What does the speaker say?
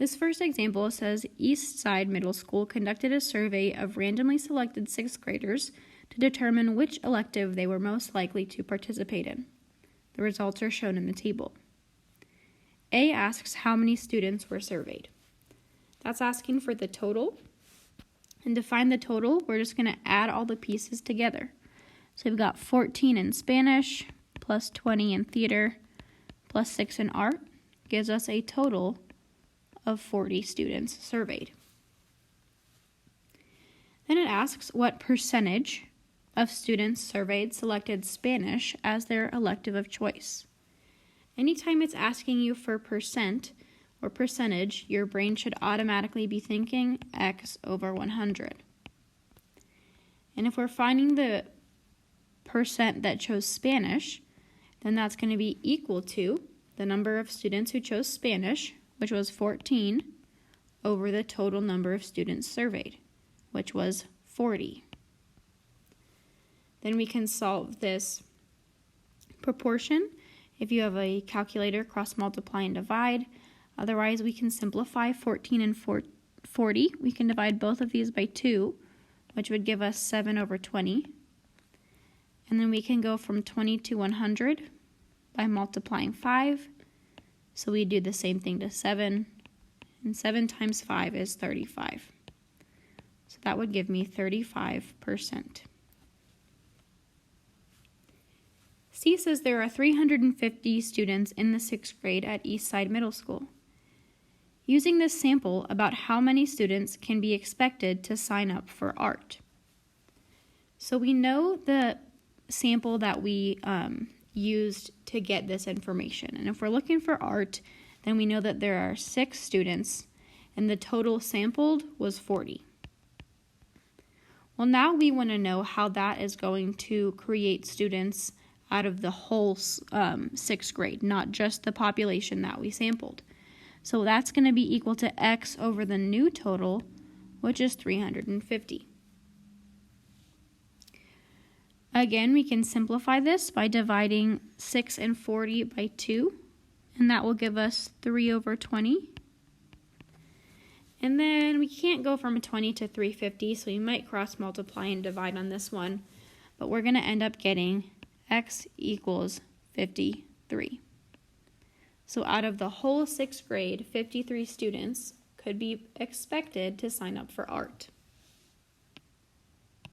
This first example says East Side Middle School conducted a survey of randomly selected 6th graders to determine which elective they were most likely to participate in. The results are shown in the table. A asks how many students were surveyed. That's asking for the total. And to find the total, we're just going to add all the pieces together. So we've got 14 in Spanish, plus 20 in theater, plus 6 in art, gives us a total of 40 students surveyed. Then it asks what percentage of students surveyed selected Spanish as their elective of choice. Anytime it's asking you for percent or percentage, your brain should automatically be thinking x over 100. And if we're finding the percent that chose Spanish, then that's going to be equal to the number of students who chose Spanish, which was 14, over the total number of students surveyed, which was 40. Then we can solve this proportion. If you have a calculator, cross multiply and divide. Otherwise, we can simplify 14 and 40. We can divide both of these by 2, which would give us 7 over 20. And then we can go from 20 to 100 by multiplying 5. So we do the same thing to 7, and 7 times 5 is 35. So that would give me 35%. C says there are 350 students in the 6th grade at Eastside Middle School. Using this sample, about how many students can be expected to sign up for art? So we know the sample that we used to get this information. And if we're looking for art, then we know that there are 6 students and the total sampled was 40. Well, now we want to know how that is going to create students out of the whole 6th grade, not just the population that we sampled. So that's going to be equal to x over the new total, which is 350. Again, we can simplify this by dividing 6 and 40 by 2, and that will give us 3 over 20. And then we can't go from a 20 to 350, so you might cross multiply and divide on this one, but we're going to end up getting x equals 53. So out of the whole 6th grade, 53 students could be expected to sign up for art.